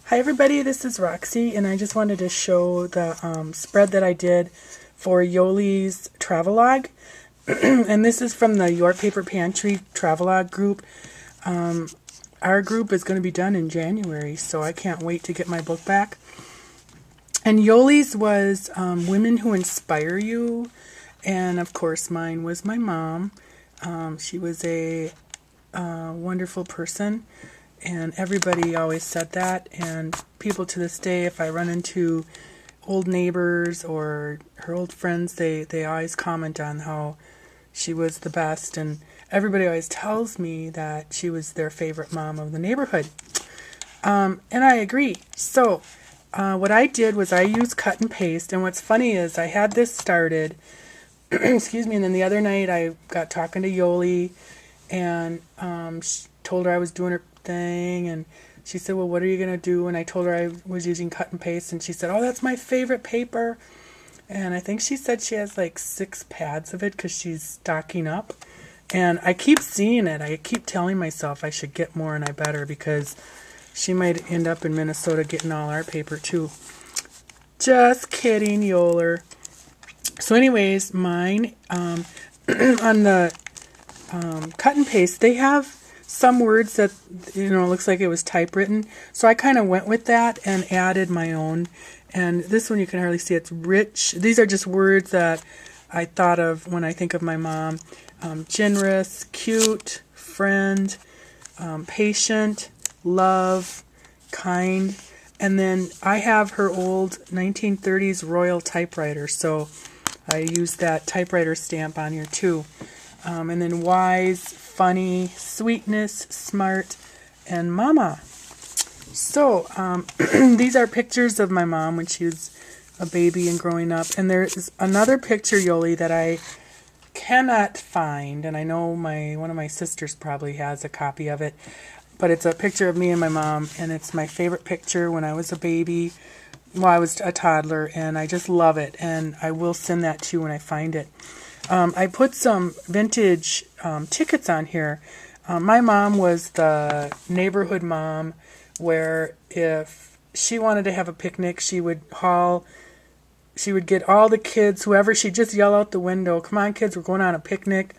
Hi everybody, this is Roxy, and I just wanted to show the spread that I did for Yolie's Travelogue. And this is from the Your Paper Pantry Travelogue group. Our group is going to be done in January, so I can't wait to get my book back. And Yolie's was Women Who Inspire You, and of course mine was my mom. She was a wonderful person. And everybody always said that, and people to this day, if I run into old neighbors or her old friends, they always comment on how she was the best, and everybody always tells me that she was their favorite mom of the neighborhood. And I agree. So what I did was I used cut and paste, and what's funny is I had this started, excuse me, and then the other night I got talking to Yolie, and told her I was doing her thing, and she said, well, what are you going to do? And I told her I was using cut and paste, and she said, oh, that's my favorite paper. And I think she said she has like 6 pads of it because she's stocking up. And I keep seeing it. I keep telling myself I should get more, and I better, because she might end up in Minnesota getting all our paper too. Just kidding, Yoler. So anyways, mine on the cut and paste, they have some words that, looks like it was typewritten. So I kind of went with that and added my own. And this one you can hardly see. It's rich. These are just words that I thought of when I think of my mom. Generous, cute, friend, patient, love, kind. And then I have her old 1930s Royal typewriter. So I used that typewriter stamp on here too. And then wise, funny, sweetness, smart, and mama. So these are pictures of my mom when she was a baby and growing up. And there is another picture, Yolie, that I cannot find. And I know one of my sisters probably has a copy of it. But it's a picture of me and my mom. And it's my favorite picture when I was a baby. Well, I was a toddler. And I just love it. And I will send that to you when I find it. I put some vintage tickets on here. My mom was the neighborhood mom where if she wanted to have a picnic, she would get all the kids, whoever, she'd just yell out the window, come on kids, we're going on a picnic,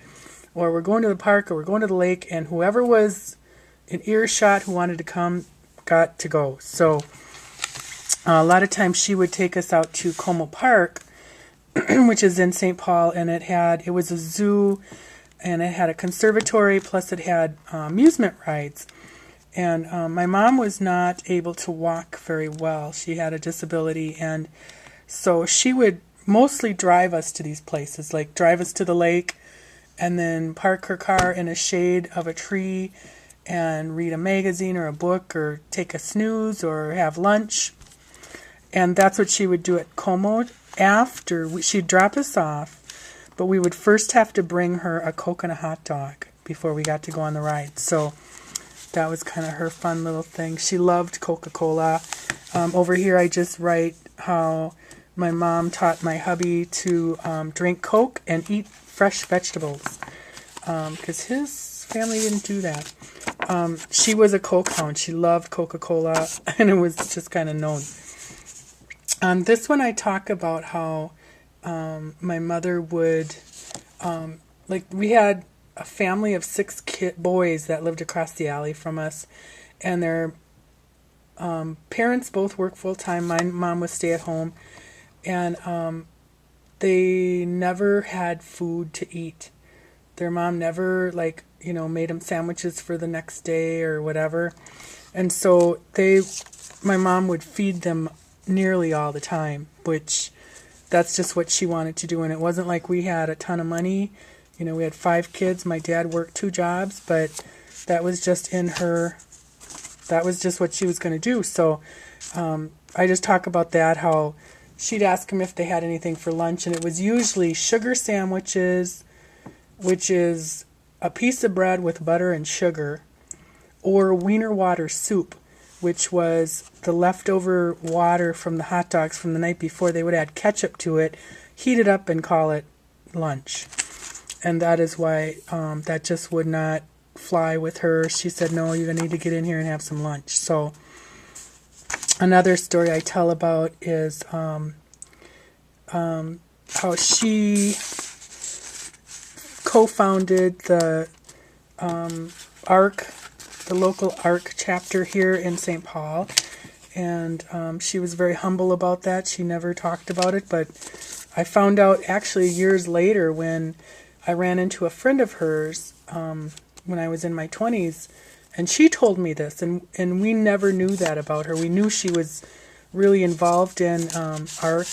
or we're going to the park, or we're going to the lake, and whoever was in earshot who wanted to come got to go. So a lot of times she would take us out to Como Park, which is in St. Paul, and it was a zoo, and it had a conservatory, plus it had amusement rides. And my mom was not able to walk very well. She had a disability, and so she would mostly drive us to these places, like drive us to the lake, and then park her car in a shade of a tree, and read a magazine or a book, or take a snooze, or have lunch. And that's what she would do at Como. After she'd drop us off, but we would first have to bring her a Coke and a hot dog before we got to go on the ride. So that was kind of her fun little thing. She loved Coca-Cola. Over here I just write how my mom taught my hubby to drink Coke and eat fresh vegetables, because his family didn't do that. She was a Coke hound. She loved Coca-Cola, and it was just kind of known. On this one, I talk about how my mother would, we had a family of 6 boys that lived across the alley from us, and their parents both worked full-time. My mom was stay-at-home, and they never had food to eat. Their mom never, made them sandwiches for the next day or whatever, and so my mom would feed them nearly all the time, which that's just what she wanted to do. And it wasn't like we had a ton of money. We had 5 kids. My dad worked 2 jobs, but that was just that was just what she was going to do. So I just talk about that, how she'd ask them if they had anything for lunch, and it was usually sugar sandwiches, which is a piece of bread with butter and sugar, or wiener water soup, which was the leftover water from the hot dogs from the night before. They would add ketchup to it, heat it up, and call it lunch. And that is why that just would not fly with her. She said, no, you're going to need to get in here and have some lunch. So another story I tell about is how she co-founded the ARC, the local ARC chapter here in St. Paul. And she was very humble about that. She never talked about it, but I found out actually years later when I ran into a friend of hers when I was in my 20s, and she told me this, and we never knew that about her. We knew she was really involved in ARC,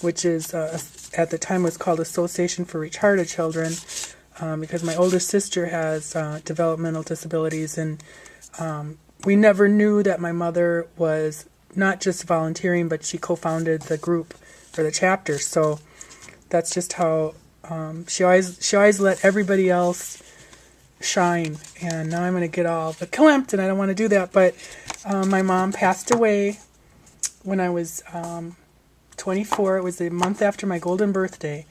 which is at the time was called Association for Retarded Children, because my older sister has developmental disabilities, and we never knew that my mother was not just volunteering, but she co-founded the group or the chapter. So that's just how she always let everybody else shine. And now I'm going to get all verklempt, and I don't want to do that. But my mom passed away when I was 24. It was the month after my golden birthday.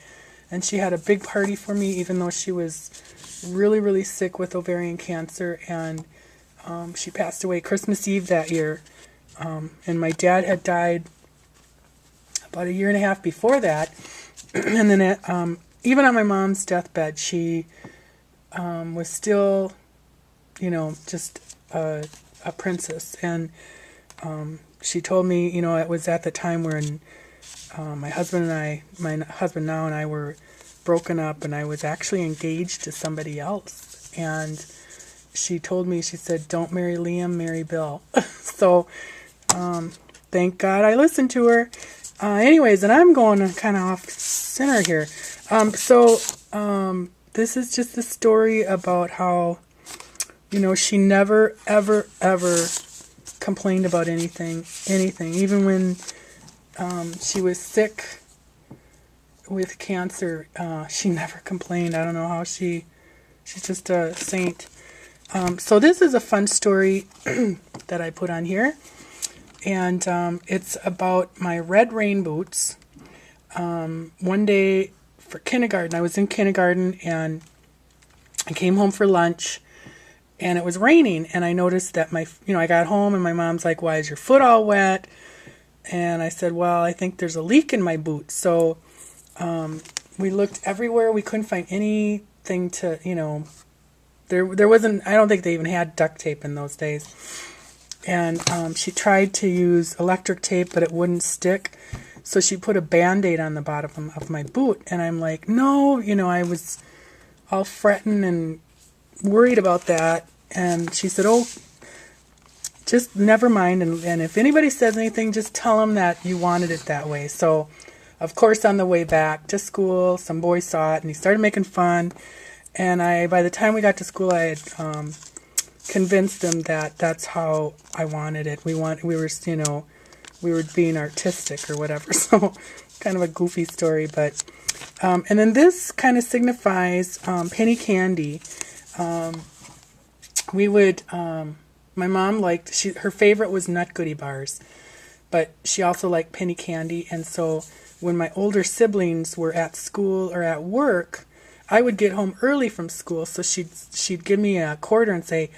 And she had a big party for me, even though she was really, really sick with ovarian cancer. And she passed away Christmas Eve that year. And my dad had died about a year and a half before that. And then even on my mom's deathbed, she was still, just a princess. And she told me, it was at the time when my husband now and I were broken up, and I was actually engaged to somebody else. And she told me, she said, "Don't marry Liam, marry Bill." So thank God I listened to her. Anyways, and I'm going kind of off center here. This is just a story about how, she never, ever, ever complained about anything. Even when she was sick with cancer, she never complained. I don't know how she's just a saint. So this is a fun story that I put on here. And it's about my red rain boots. One day for kindergarten, I was in kindergarten, and I came home for lunch, and it was raining, and I noticed that I got home, and my mom's like, "Why is your foot all wet?" And I said, "Well, I think there's a leak in my boot." So we looked everywhere. We couldn't find anything to, there wasn't, I don't think they even had duct tape in those days. And she tried to use electric tape, but it wouldn't stick. So she put a Band-Aid on the bottom of my boot. And I'm like, no, I was all fretting and worried about that. And she said, "Oh, just never mind. And if anybody says anything, just tell them that you wanted it that way." So, of course, on the way back to school, some boy saw it, and he started making fun. And by the time we got to school, I had convinced him that that's how I wanted it. We were being artistic or whatever. So, kind of a goofy story, but and then this kind of signifies penny candy. We would. My mom liked, her favorite was Nut Goody bars, but she also liked penny candy. And so when my older siblings were at school or at work, I would get home early from school. So she'd give me a quarter and say,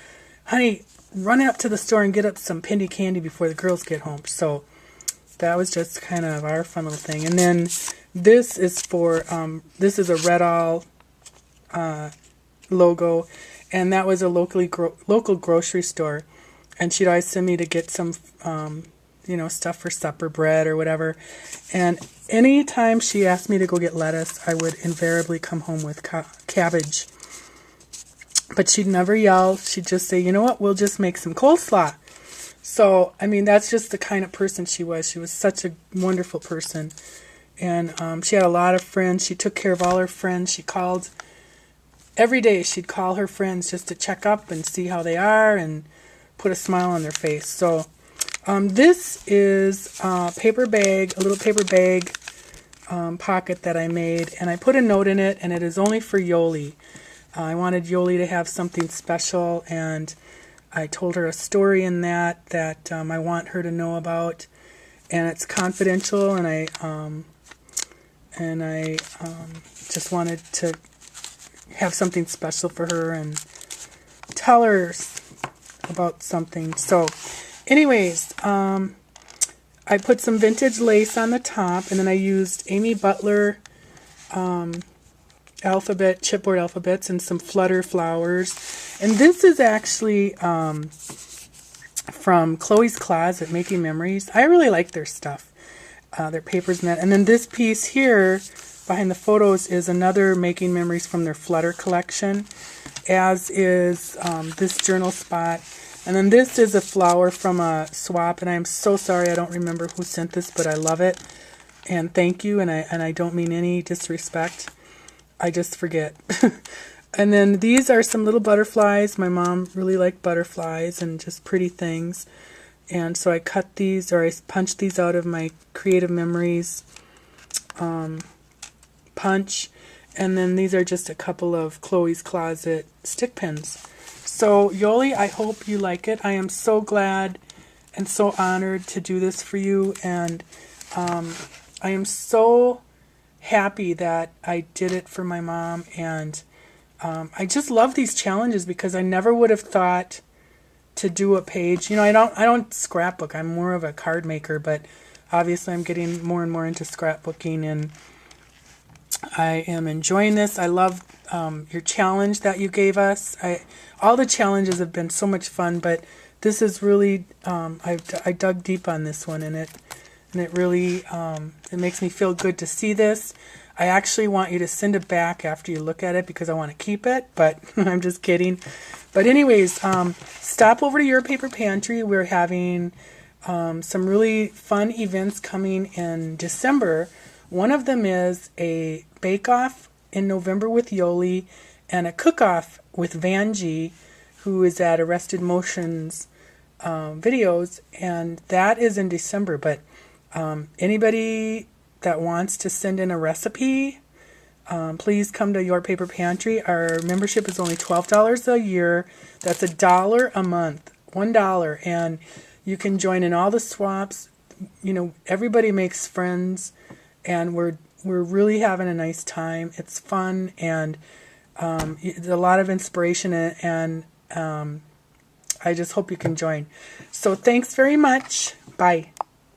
"Honey, run up to the store and get up some penny candy before the girls get home." So that was just kind of our fun little thing. And then this is for, this is a Red All logo. And that was a local grocery store. And she'd always send me to get some, stuff for supper, bread or whatever. And anytime she asked me to go get lettuce, I would invariably come home with cabbage. But she'd never yell. She'd just say, "You know what, we'll just make some coleslaw." So, that's just the kind of person she was. She was such a wonderful person. And she had a lot of friends. She took care of all her friends. She called every day. She'd call her friends just to check up and see how they are and put a smile on their face. So this is a little paper bag pocket that I made, and I put a note in it, and it is only for Yolie. I wanted Yolie to have something special, and I told her a story in that I want her to know about, and it's confidential, and I just wanted to have something special for her and tell her about something. So anyways, I put some vintage lace on the top, and then I used Amy Butler chipboard alphabets and some flutter flowers. And this is actually from Chloe's Closet, Making Memories. I really like their stuff, their papers and that. And then this piece here behind the photos is another Making Memories from their flutter collection, as is this journal spot. And then this is a flower from a swap, and I'm so sorry I don't remember who sent this, but I love it. And thank you, and I don't mean any disrespect. I just forget. And then these are some little butterflies. My mom really liked butterflies and just pretty things. And so I cut these, or I punched these out of my Creative Memories punch. And then these are just a couple of Chloe's Closet stick pins. So Yolie, I hope you like it. I am so glad and so honored to do this for you. And I am so happy that I did it for my mom. And I just love these challenges because I never would have thought to do a page. You know, I don't scrapbook. I'm more of a card maker, but obviously I'm getting more and more into scrapbooking, and I am enjoying this. I love your challenge that you gave us. All the challenges have been so much fun, but this is really I dug deep on this one, and it really it makes me feel good to see this. I actually want you to send it back after you look at it because I want to keep it, but I'm just kidding. But anyways, stop over to Your Paper Pantry. We're having some really fun events coming in December. One of them is a bake-off in November with Yolie and a cook-off with Vanjie, who is at Arrested Motions videos, and that is in December. But anybody that wants to send in a recipe, please come to Your Paper Pantry. Our membership is only $12 a year. That's $1 a month, $1, and you can join in all the swaps. You know, everybody makes friends, and we're really having a nice time. It's fun, and there's a lot of inspiration, and I just hope you can join. So thanks very much. Bye.